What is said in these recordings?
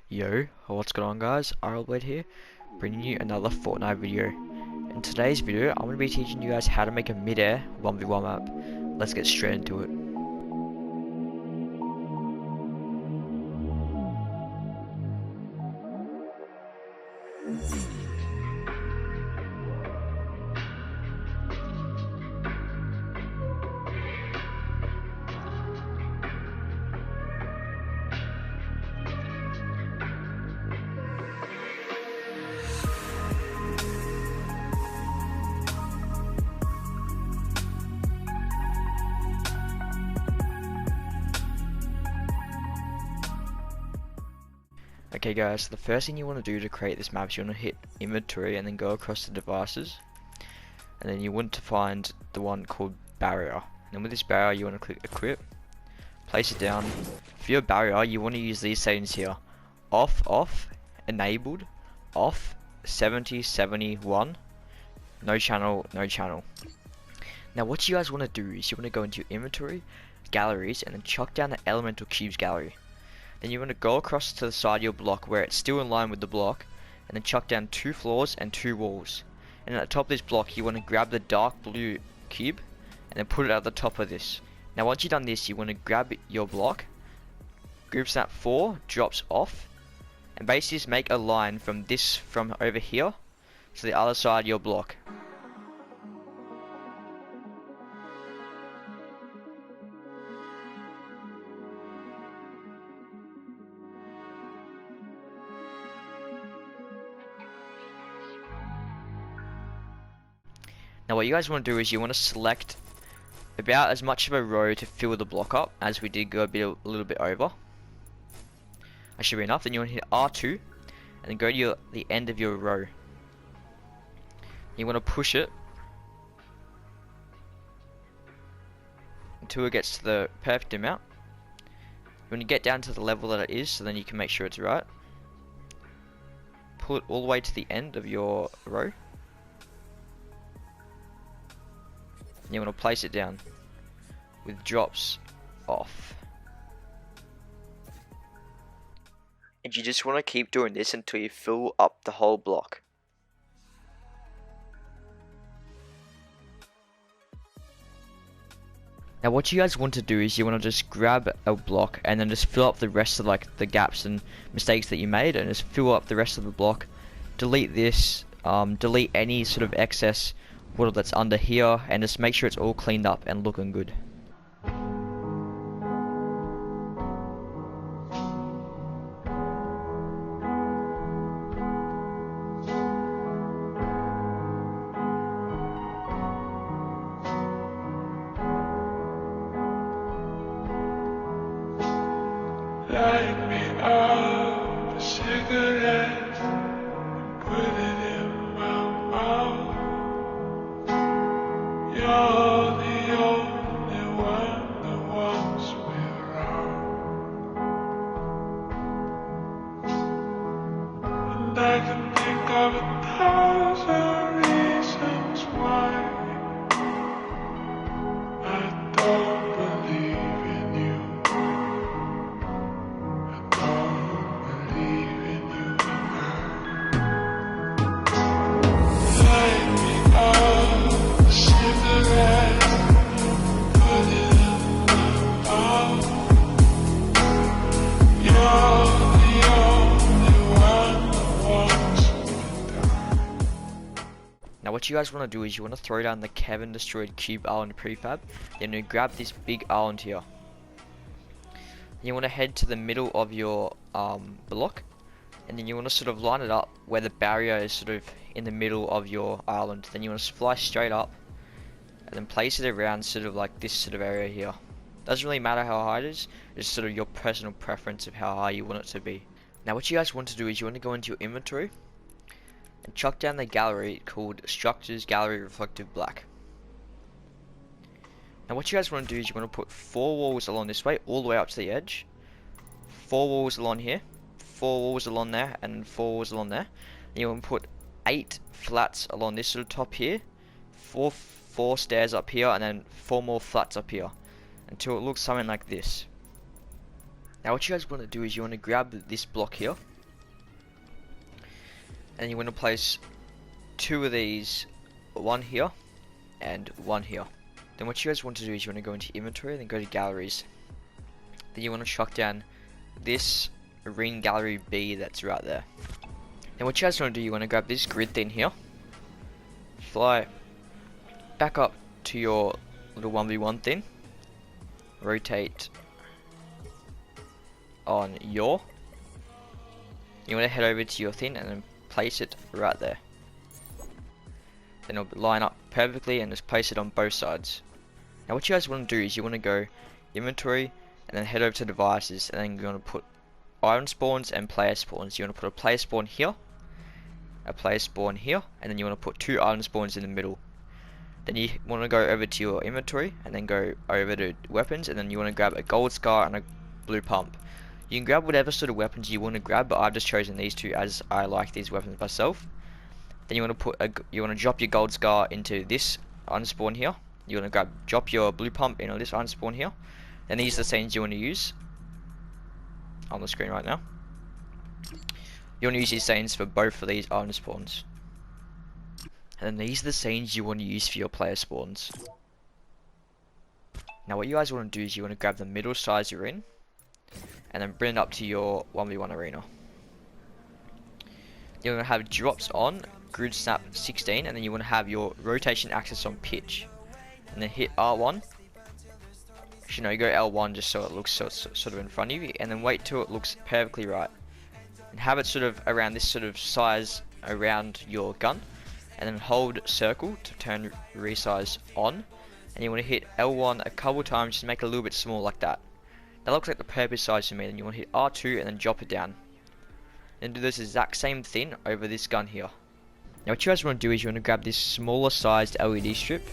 Yo, what's going on guys, Blade here, bringing you another Fortnite video. In today's video, I'm going to be teaching you guys how to make a mid-air 1v1 map. Let's get straight into it. Okay guys, so the first thing you want to do to create this map is you want to hit inventory and then go across the devices, and then you want to find the one called barrier. And then with this barrier you want to click equip, place it down. For your barrier you want to use these settings here: off, enabled, off, 70, 71, no channel. Now what you guys want to do is you want to go into your inventory, galleries, and then chuck down the elemental cubes gallery. Then you want to go across to the side of your block where it's still in line with the block, and then chuck down 2 floors and 2 walls. And at the top of this block you want to grab the dark blue cube and then put it at the top of this. Now once you've done this, you want to grab your block, group snap 4, drops off, and basically just make a line from over here to the other side of your block. Now what you guys want to do is you want to select about as much of a row to fill the block up, as we did go a little bit over. That should be enough. Then you want to hit R2 and then go to the end of your row. You want to push it until it gets to the perfect amount. You want to get down to the level that it is, so then you can make sure it's right. Pull it all the way to the end of your row. You want to place it down with drops off. And you just want to keep doing this until you fill up the whole block. Now what you guys want to do is you want to just grab a block and then just fill up the rest of the gaps and mistakes that you made, and just fill up the rest of the block. Delete this, delete any sort of excess water that's under here, and just make sure it's all cleaned up and looking good. Light me up a cigarette and put it in my mouth. You're the only one that wants me around, and I can think of 1,000 reasons why I don't believe in you. Now what you guys want to do is you want to throw down the Kevin destroyed cube island prefab. Then you grab this big island here. You want to head to the middle of your block, and then you want to sort of line it up where the barrier is sort of in the middle of your island. Then you want to fly straight up and then place it around sort of like this sort of area here. Doesn't really matter how high it is, it's sort of your personal preference of how high you want it to be. Now what you guys want to do is you want to go into your inventory and chuck down the gallery called Structures Gallery Reflective Black. Now what you guys want to do is you want to put 4 walls along this way, all the way up to the edge. 4 walls along here, 4 walls along there, and 4 walls along there. And you want to put 8 flats along this sort of top here, 4 stairs up here, and then 4 more flats up here, until it looks something like this. Now what you guys want to do is you want to grab this block here, and you want to place 2 of these, one here and one here. Then what you guys want to do is you want to go into inventory, then go to galleries. Then you want to chuck down this ring gallery B that's right there. Then what you guys want to do, you want to grab this grid thing here, fly back up to your little 1v1 thing, rotate on your, you want to head over to your thing and then place it right there. Then it'll line up perfectly and just place it on both sides. Now what you guys want to do is you want to go inventory and then head over to devices, and then you want to put iron spawns and player spawns. You want to put a player spawn here, a player spawn here, and then you want to put 2 iron spawns in the middle. Then you want to go over to your inventory and then go over to weapons, and then you want to grab a gold scar and a blue pump. You can grab whatever sort of weapons you want to grab, but I've just chosen these 2 as I like these weapons myself. Then you want to drop your gold scar into this iron spawn here. You want to drop your blue pump into this iron spawn here. And these are the scenes you want to use on the screen right now. You want to use these scenes for both of these iron spawns. And then these are the scenes you want to use for your player spawns. Now what you guys want to do is you want to grab the middle size you're in, and then bring it up to your 1v1 arena. You're going to have drops on, grid snap 16, and then you want to have your rotation axis on pitch. And then hit R1. Actually no, you go L1 just so it looks sort of in front of you, and then wait till it looks perfectly right. And have it sort of around this sort of size around your gun, and then hold circle to turn resize on, and you want to hit L1 a couple times to make it a little bit small like that. That looks like the perfect size for me. Then you want to hit R2 and then drop it down. And do this exact same thing over this gun here. Now what you guys want to do is you want to grab this smaller sized LED strip,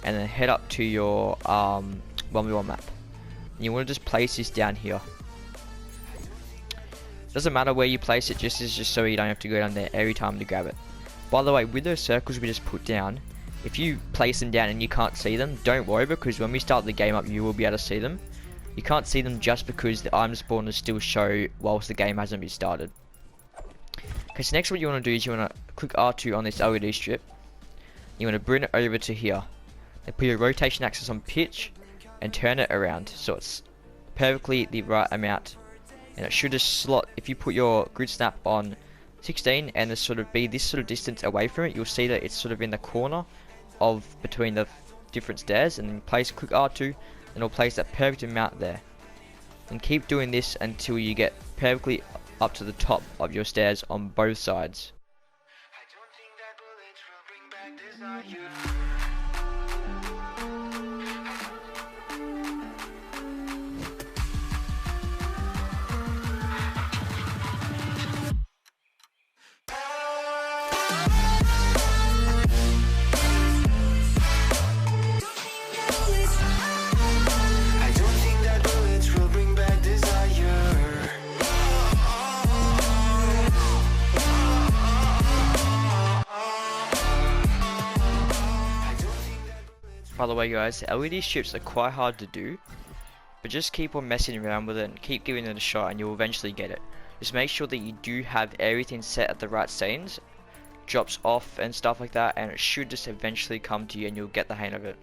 and then head up to your 1v1 map. And you want to just place this down here. Doesn't matter where you place it, just so you don't have to go down there every time to grab it. By the way, with those circles we just put down, if you place them down and you can't see them, don't worry, because when we start the game up you will be able to see them. You can't see them just because the item spawners still show whilst the game hasn't been started. Okay, so next what you want to do is you want to click R2 on this LED strip. You want to bring it over to here. Then put your rotation axis on pitch and turn it around so it's perfectly the right amount. And it should just slot. If you put your grid snap on 16 and this sort of be this sort of distance away from it, you'll see that it's sort of in the corner of between the different stairs, and then click R2 and it'll place that perfect amount there. And keep doing this until you get perfectly up to the top of your stairs on both sides. By the way guys, LED strips are quite hard to do, but just keep on messing around with it and keep giving it a shot and you'll eventually get it. Just make sure that you do have everything set at the right scenes, drops off and stuff like that, and it should just eventually come to you and you'll get the hang of it.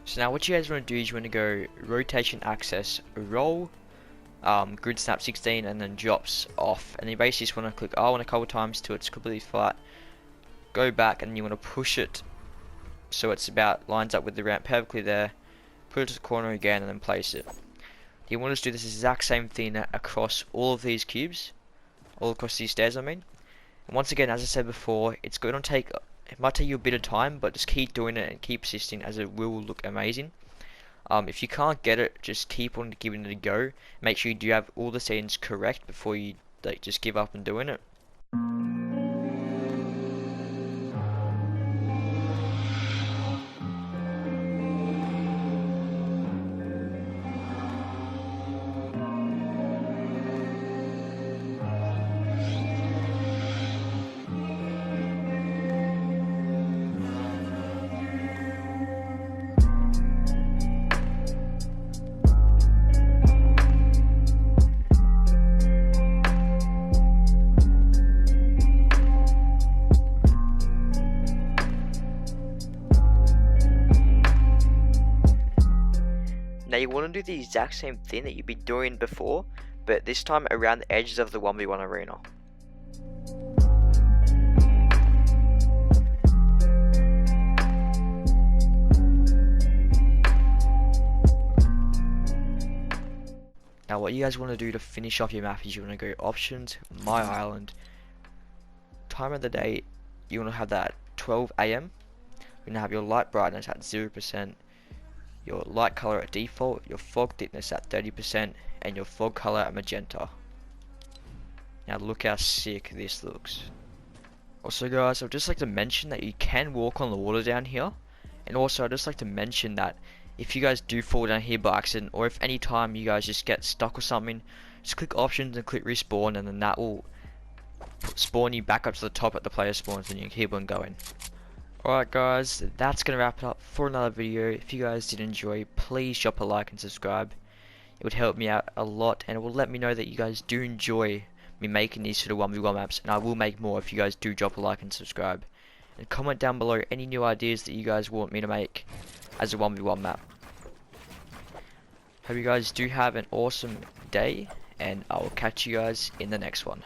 So now what you guys want to do is you want to go rotation axis, roll, grid snap 16, and then drops off, and you basically just want to click R1 a couple times till it's completely flat, go back, and you want to push it so it's about lines up with the ramp perfectly there, put it to the corner again and then place it. You want to do this exact same thing across all of these cubes, all across these stairs I mean. And once again, as I said before, it might take you a bit of time, but just keep doing it and keep persisting as it will look amazing. If you can't get it, just keep on giving it a go. Make sure you do have all the settings correct before you just give up on doing it. you want to do the exact same thing that you've been doing before, but this time around the edges of the 1v1 arena. Now what you guys want to do to finish off your map is you want to go options, my island, time of the day, you want to have that at 12 AM. You're going to have your light brightness at 0%, your light color at default, your fog thickness at 30%, and your fog color at magenta. Now look how sick this looks. Also guys, I'd just like to mention that you can walk on the water down here, and also I'd just like to mention that if you guys do fall down here by accident, or if any time you guys just get stuck or something, just click options and click respawn, and then that will spawn you back up to the top at the player spawns, and you can keep on going. Alright guys, that's going to wrap it up for another video. If you guys did enjoy, please drop a like and subscribe. It would help me out a lot, and it will let me know that you guys do enjoy me making these sort of 1v1 maps, and I will make more if you guys do drop a like and subscribe. And comment down below any new ideas that you guys want me to make as a 1v1 map. Hope you guys do have an awesome day, and I will catch you guys in the next one.